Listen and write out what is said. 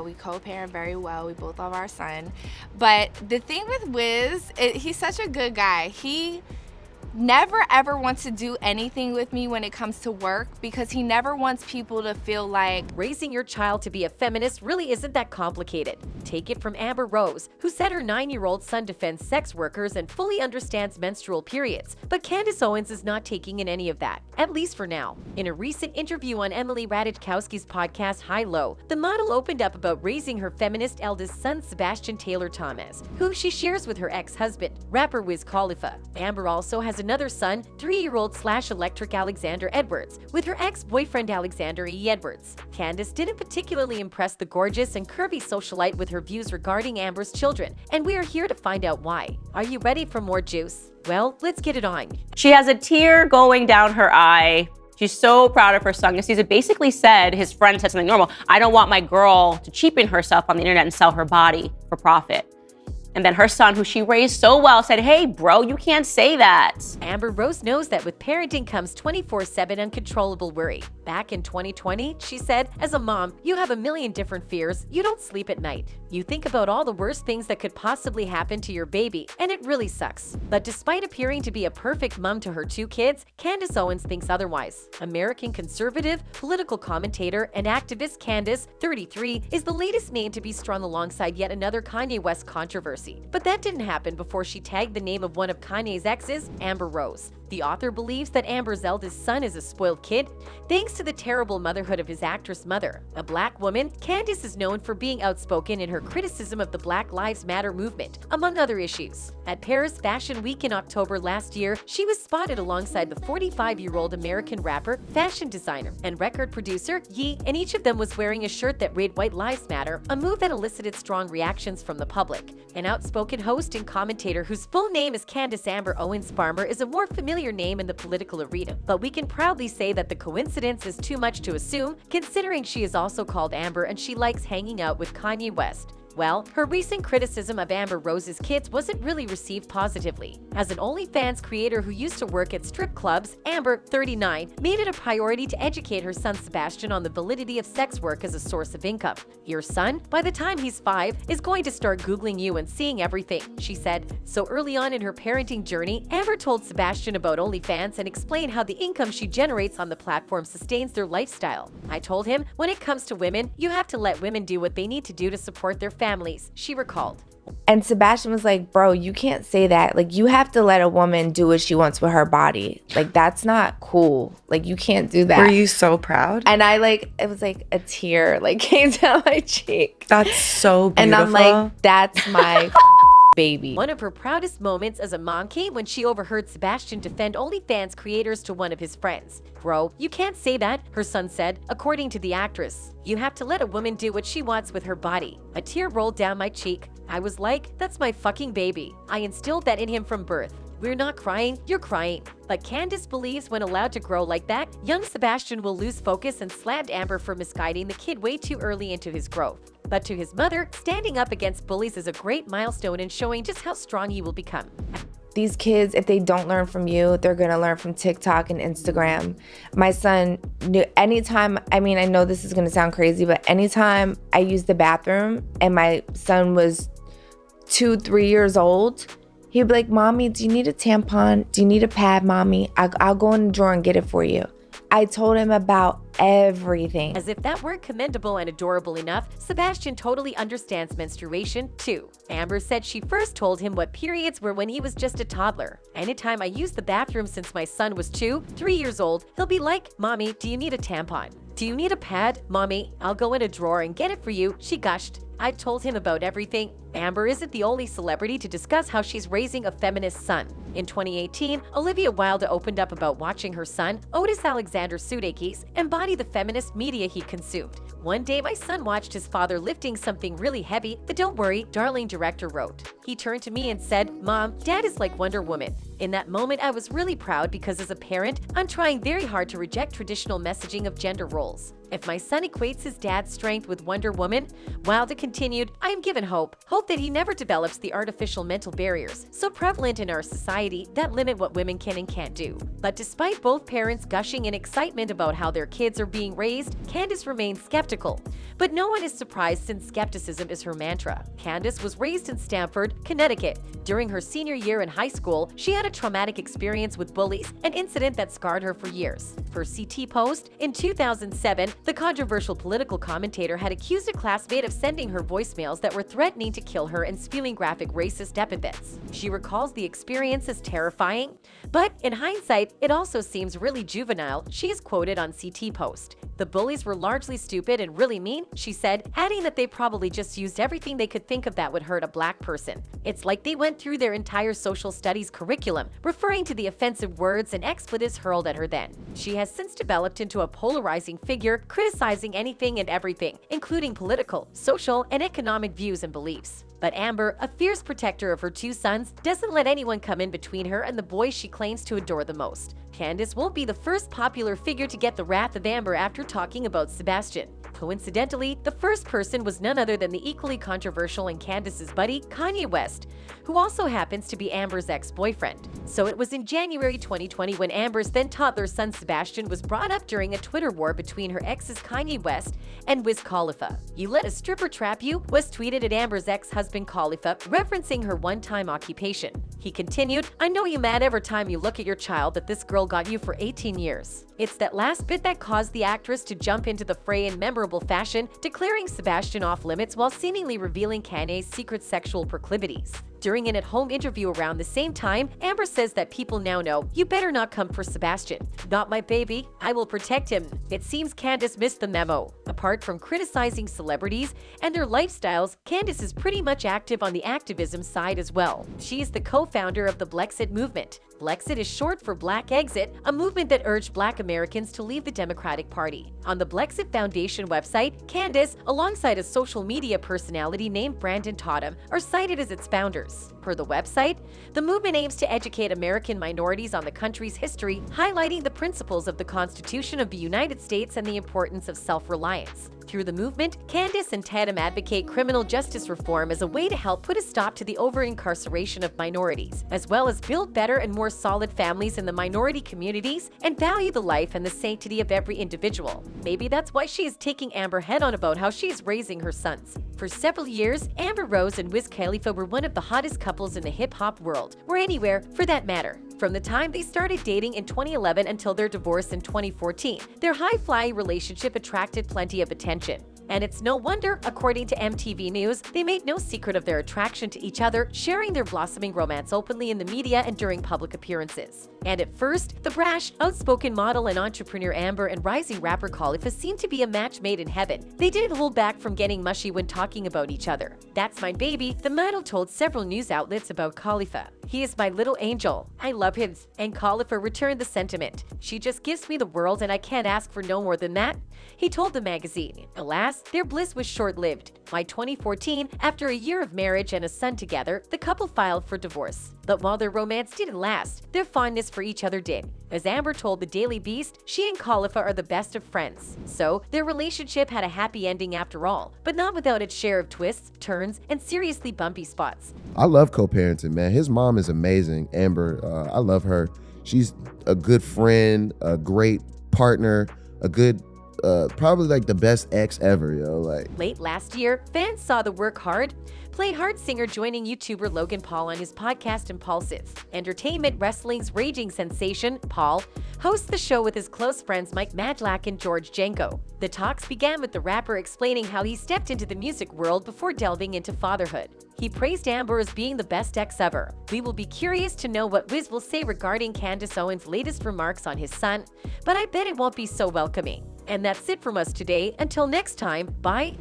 We co-parent very well. We both love our son. But the thing with Wiz, he's such a good guy. He never ever wants to do anything with me when it comes to work because he never wants people to feel like raising your child to be a feminist really isn't that complicated. Take it from Amber Rose, who said her 9-year-old son defends sex workers and fully understands menstrual periods. But Candace Owens is not taking in any of that, at least for now. In a recent interview on Emily Ratajkowski's podcast High Low, the model opened up about raising her feminist eldest son Sebastian Taylor Thomas, who she shares with her ex-husband, rapper Wiz Khalifa. Amber also has another son, 3-year-old Electric Alexander Edwards, with her ex-boyfriend Alexander E. Edwards. Candace didn't particularly impress the gorgeous and curvy socialite with her views regarding Amber's children, and we are here to find out why. Are you ready for more juice? Well, let's get it on. She has a tear going down her eye. She's so proud of her son. He basically said, his friend said something normal, I don't want my girl to cheapen herself on the internet and sell her body for profit. And then her son, who she raised so well, said, hey, bro, you can't say that. Amber Rose knows that with parenting comes 24/7 uncontrollable worry. Back in 2020, she said, as a mom, you have a million different fears. You don't sleep at night. You think about all the worst things that could possibly happen to your baby, and it really sucks. But despite appearing to be a perfect mom to her 2 kids, Candace Owens thinks otherwise. American conservative, political commentator, and activist Candace, 33, is the latest name to be strung alongside yet another Kanye West controversy. But that didn't happen before she tagged the name of one of Kanye's exes, Amber Rose. The author believes that Amber's eldest son is a spoiled kid, thanks to the terrible motherhood of his actress mother. A black woman, Candace is known for being outspoken in her criticism of the Black Lives Matter movement, among other issues. At Paris Fashion Week in October last year, she was spotted alongside the 45-year-old American rapper, fashion designer, and record producer, Ye, and each of them was wearing a shirt that read White Lives Matter, a move that elicited strong reactions from the public. An outspoken host and commentator whose full name is Candace Amber Owens Farmer is a more familiar name in the political arena, but we can proudly say that the coincidence is too much to assume, considering she is also called Amber and she likes hanging out with Kanye West. Well, her recent criticism of Amber Rose's kids wasn't really received positively. As an OnlyFans creator who used to work at strip clubs, Amber, 39, made it a priority to educate her son Sebastian on the validity of sex work as a source of income. Your son, by the time he's 5, is going to start Googling you and seeing everything, she said. So early on in her parenting journey, Amber told Sebastian about OnlyFans and explained how the income she generates on the platform sustains their lifestyle. I told him, when it comes to women, you have to let women do what they need to do to support their families, she recalled. And Sebastian was like, bro, you can't say that. Like, you have to let a woman do what she wants with her body. Like, that's not cool. Like, you can't do that. Were you so proud? And it was like a tear, like, came down my cheek. That's so beautiful. And I'm like, that's my baby. One of her proudest moments as a mom came when she overheard Sebastian defend OnlyFans creators to one of his friends. Bro, you can't say that, her son said, according to the actress. You have to let a woman do what she wants with her body. A tear rolled down my cheek. I was like, that's my fucking baby. I instilled that in him from birth. We're not crying, you're crying. But Candace believes when allowed to grow like that, young Sebastian will lose focus and slammed Amber for misguiding the kid way too early into his growth. But to his mother, standing up against bullies is a great milestone in showing just how strong he will become. These kids, if they don't learn from you, they're gonna learn from TikTok and Instagram. My son, anytime, I know this is gonna sound crazy, but anytime I used the bathroom and my son was 2-3 years old, he'd be like, Mommy, do you need a tampon? Do you need a pad, Mommy? I'll go in the drawer and get it for you. I told him about everything. As if that weren't commendable and adorable enough, Sebastian totally understands menstruation too. Amber said she first told him what periods were when he was just a toddler. Anytime I used the bathroom since my son was 2-3 years old, he'll be like, Mommy, do you need a tampon? Do you need a pad? Mommy, I'll go in a drawer and get it for you, she gushed. I told him about everything. Amber isn't the only celebrity to discuss how she's raising a feminist son. In 2018, Olivia Wilde opened up about watching her son, Otis Alexander Sudeikis, embody the feminist media he consumed. One day, my son watched his father lifting something really heavy. The Don't Worry, Darling director wrote. He turned to me and said, Mom, Dad is like Wonder Woman. In that moment, I was really proud because as a parent, I'm trying very hard to reject traditional messaging of gender roles. If my son equates his dad's strength with Wonder Woman, Wilder continued, I am given hope. Hope that he never develops the artificial mental barriers so prevalent in our society that limit what women can and can't do. But despite both parents gushing in excitement about how their kids are being raised, Candace remains skeptical. But no one is surprised since skepticism is her mantra. Candace was raised in Stamford, Connecticut. During her senior year in high school, she had a traumatic experience with bullies, an incident that scarred her for years. For CT Post, in 2007, the controversial political commentator had accused a classmate of sending her voicemails that were threatening to kill her and spewing graphic racist epithets. She recalls the experience as terrifying, but in hindsight, it also seems really juvenile. She is quoted on CT Post. The bullies were largely stupid and really mean, she said, adding that they probably just used everything they could think of that would hurt a black person. It's like they went through their entire social studies curriculum, referring to the offensive words and expletives hurled at her then. She has since developed into a polarizing figure, criticizing anything and everything, including political, social, and economic views and beliefs. But Amber, a fierce protector of her two sons, doesn't let anyone come in between her and the boys she claims to adore the most. Candace won't be the first popular figure to get the wrath of Amber after talking about Sebastian. Coincidentally, the first person was none other than the equally controversial and Candace's buddy, Kanye West, who also happens to be Amber's ex-boyfriend. So it was in January 2020 when Amber's then toddler son Sebastian was brought up during a Twitter war between her exes Kanye West and Wiz Khalifa. "You let a stripper trap you," was tweeted at Amber's ex-husband Khalifa, referencing her one-time occupation. He continued, "I know you mad every time you look at your child that this girl got you for 18 years. It's that last bit that caused the actress to jump into the fray in memorable fashion, declaring Sebastian off limits while seemingly revealing Kanye's secret sexual proclivities. During an at-home interview around the same time, Amber says that people now know, "You better not come for Sebastian. Not my baby. I will protect him." It seems Candace missed the memo. Apart from criticizing celebrities and their lifestyles, Candace is pretty much active on the activism side as well. She is the co-founder of the Blexit movement. Blexit is short for Black Exit, a movement that urged Black Americans to leave the Democratic Party. On the Blexit Foundation website, Candace, alongside a social media personality named Brandon Totem, are cited as its founders. Per the website, the movement aims to educate American minorities on the country's history, highlighting the principles of the Constitution of the United States and the importance of self-reliance. Through the movement, Candace and Tatum advocate criminal justice reform as a way to help put a stop to the over-incarceration of minorities, as well as build better and more solid families in the minority communities and value the life and the sanctity of every individual. Maybe that's why she is taking Amber head-on about how she is raising her sons. For several years, Amber Rose and Wiz Khalifa were one of the hottest couples in the hip-hop world, or anywhere for that matter. From the time they started dating in 2011 until their divorce in 2014, their high-flying relationship attracted plenty of attention. And it's no wonder, according to MTV News, they made no secret of their attraction to each other, sharing their blossoming romance openly in the media and during public appearances. And at first, the brash, outspoken model and entrepreneur Amber and rising rapper Khalifa seemed to be a match made in heaven. They didn't hold back from getting mushy when talking about each other. "That's my baby," the model told several news outlets about Khalifa. "He is my little angel. I love him." And Khalifa returned the sentiment. "She just gives me the world and I can't ask for no more than that," he told the magazine. Alas, their bliss was short-lived. By 2014, after a year of marriage and a son together, the couple filed for divorce. But while their romance didn't last, their fondness for each other did. As Amber told the Daily Beast, she and Khalifa are the best of friends. So, their relationship had a happy ending after all, but not without its share of twists, turns, and seriously bumpy spots. I love co-parenting, man. His mom is amazing, Amber. I love her. She's a good friend, a great partner, a good probably like the best ex ever, yo. Like late last year, fans saw the Work Hard, Play Hard singer joining YouTuber Logan Paul on his podcast Impulses. Entertainment Wrestling's raging sensation, Paul, hosts the show with his close friends Mike Madlak and George Janko. The talks began with the rapper explaining how he stepped into the music world before delving into fatherhood. He praised Amber as being the best ex ever. We will be curious to know what Wiz will say regarding Candace Owens' latest remarks on his son, but I bet it won't be so welcoming. And that's it from us today. Until next time, bye.